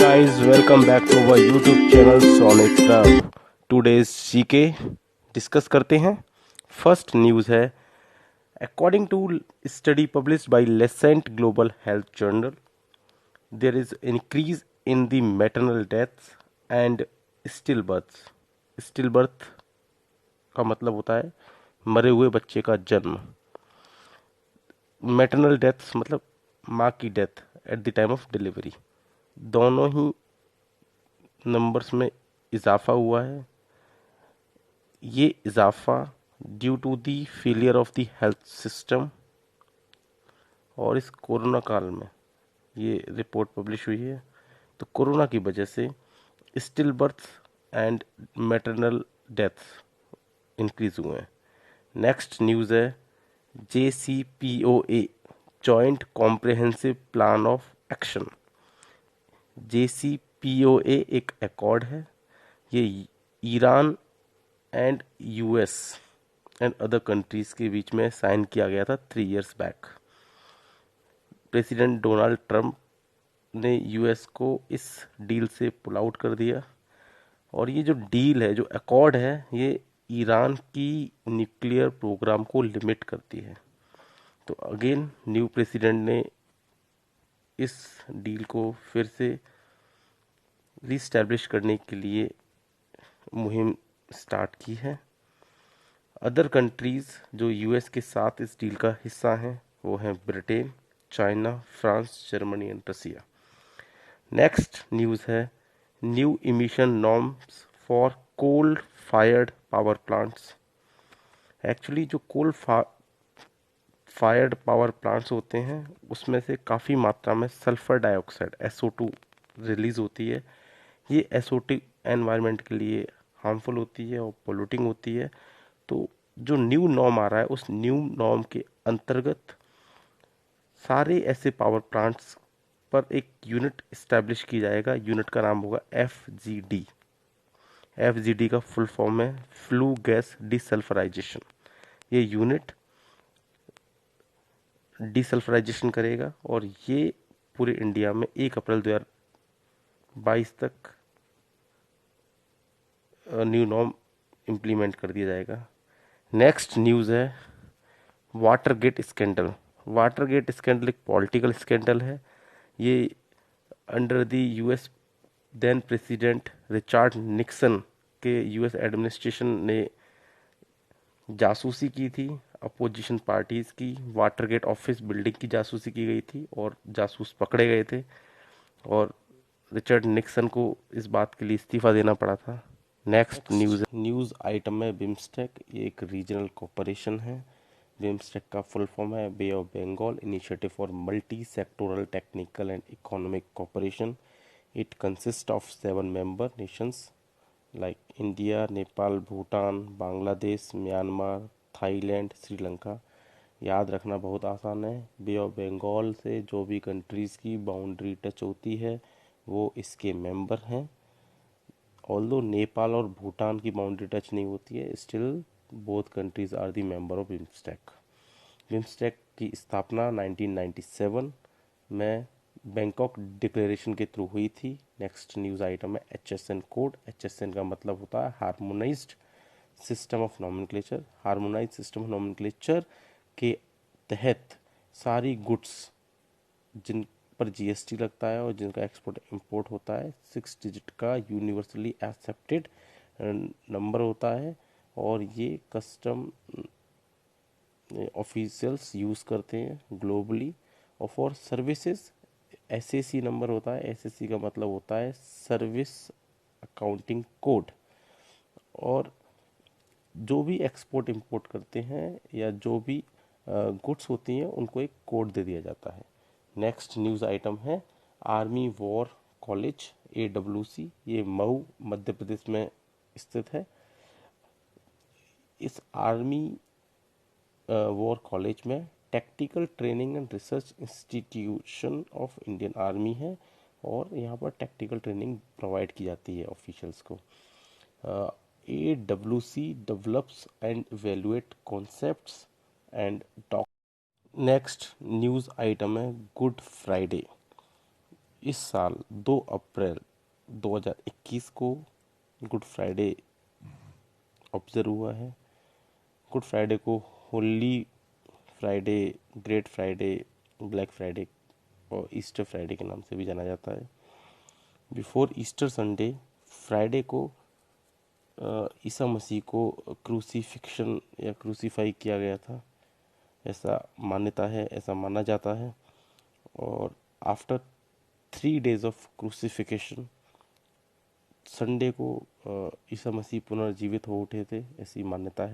guys, welcome back to our YouTube channel Sonic Club. Today's CK discuss करते हैं. First news है, according to study published by Lancet global health journal, there is increase in the maternal deaths and still births. Still birth का मतलब होता है मरे हुए बच्चे का जन्म. मैटरनल डेथ्स मतलब माँ की death at the time of delivery. दोनों ही नंबर्स में इजाफा हुआ है. ये इजाफा due to the failure of the health system, और इस कोरोना काल में ये रिपोर्ट पब्लिश हुई है. तो कोरोना की वजह से still birth and maternal deaths increase हुए हैं. नेक्स्ट न्यूज़ है, JCPOA joint comprehensive plan of action. JCPOA एक एकॉर्ड है. ये Iran and US and other countries के बीच में साइन किया गया था 3 years back. President Donald Trump ने US को इस डील से पुल आउट कर दिया. और ये जो डील है, जो एकॉर्ड है, ये ईरान की न्यूक्लियर प्रोग्राम को लिमिट करती है. तो अगेन न्यू प्रेसिडेंट ने इस डील को फिर से रीस्टैब्लिश करने के लिए मुहिम स्टार्ट की है. अदर कंट्रीज जो US के साथ इस डील का हिस्सा हैं वो हैं Britain, China, France, Germany and Russia. Next news है, new emission norms for coal fired power plants. Actually जो कोल फायर्ड पावर प्लांट्स होते हैं उसमें से काफ़ी मात्रा में सल्फर डाइऑक्साइड SO2 रिलीज होती है. ये SO2 एनवायरनमेंट के लिए हार्मफुल होती है और पोल्यूटिंग होती है. तो जो न्यू नॉर्म आ रहा है, उस न्यू नॉर्म के अंतर्गत सारे ऐसे पावर प्लांट्स पर एक यूनिट इस्टेब्लिश की जाएगा. यूनिट का नाम होगा FGD. FGD का फुल फॉर्म है फ्लू गैस डिसल्फराइजेशन. ये यूनिट डिसल्फराइजेशन करेगा और ये पूरे इंडिया में 1 अप्रैल 2022 तक न्यू नॉर्म इम्प्लीमेंट कर दिया जाएगा. नेक्स्ट न्यूज़ है, वाटरगेट स्कैंडल. वाटरगेट स्कैंडल एक पॉलिटिकल स्कैंडल है. ये under the US then president Richard Nixon के US एडमिनिस्ट्रेशन ने जासूसी की थी अपोजिशन पार्टीज की. वाटरगेट ऑफिस बिल्डिंग की जासूसी की गई थी और जासूस पकड़े गए थे और रिचर्ड निक्सन को इस बात के लिए इस्तीफा देना पड़ा था. नेक्स्ट न्यूज़ आइटम में बिम्स्टेक. ये एक रीजनल कोऑपरेशन है. बिम्स्टेक का फुल फॉर्म है Bay of Bengal Initiative for Multi Sectoral Technical and Economic Cooperation. It consist of 7 member nations like India, Nepal, Bhutan, Bangladesh, Myanmar, Thailand, Sri Lanka. याद रखना बहुत आसान है. बे ऑफ बंगाल से जो भी कंट्रीज़ की बाउंड्री टच होती है वो इसके मेंबर हैं. ऑल्दो नेपाल और भूटान की बाउंड्री टच नहीं होती है, still both countries are the member of BIMSTEC. BIMSTEC की स्थापना 1997 में बैंकॉक डिक्लेरेशन के थ्रू हुई थी. नेक्स्ट न्यूज़ आइटम है HSN कोड. HSN का मतलब होता है harmonised system of nomenclature. Harmonised system of nomenclature के तहत सारी गुड्स जिन पर GST लगता है और जिनका एक्सपोर्ट इंपोर्ट होता है 6 डिजिट का यूनिवर्सली एक्सेप्टेड नंबर होता है और ये कस्टम ऑफिशियल्स यूज़ करते हैं ग्लोबली. और फॉर सर्विसेज SAC नंबर होता है. SAC का मतलब होता है सर्विस अकाउंटिंग कोड. और जो भी एक्सपोर्ट इंपोर्ट करते हैं या जो भी गुड्स होती हैं उनको एक कोड दे दिया जाता है. नेक्स्ट न्यूज़ आइटम है आर्मी वॉर कॉलेज AWC. ये मऊ मध्य प्रदेश में स्थित है. इस आर्मी वॉर कॉलेज में technical training and research institution of Indian army है और यहाँ पर टेक्निकल ट्रेनिंग प्रोवाइड की जाती है ऑफिशियल्स को. AWC develops and evaluate concepts and next news item है गुड फ्राइडे. इस साल 2 अप्रैल 2021 को गुड फ्राइडे ऑब्जर्व हुआ है। गुड फ्राइडे को Holi Friday, great Friday, black Friday और ईस्टर फ्राइडे के नाम से भी जाना जाता है। बिफोर ईस्टर संडे फ्राइडे को ईसा मसीह को क्रूसीफिक्शन या क्रूसीफाई किया गया था, ऐसा मान्यता है, ऐसा माना जाता है। और after 3 days of crucifixion Sunday को ईसा मसीह पुनर्जीवित हो उठे थे, ऐसी मान्यता है।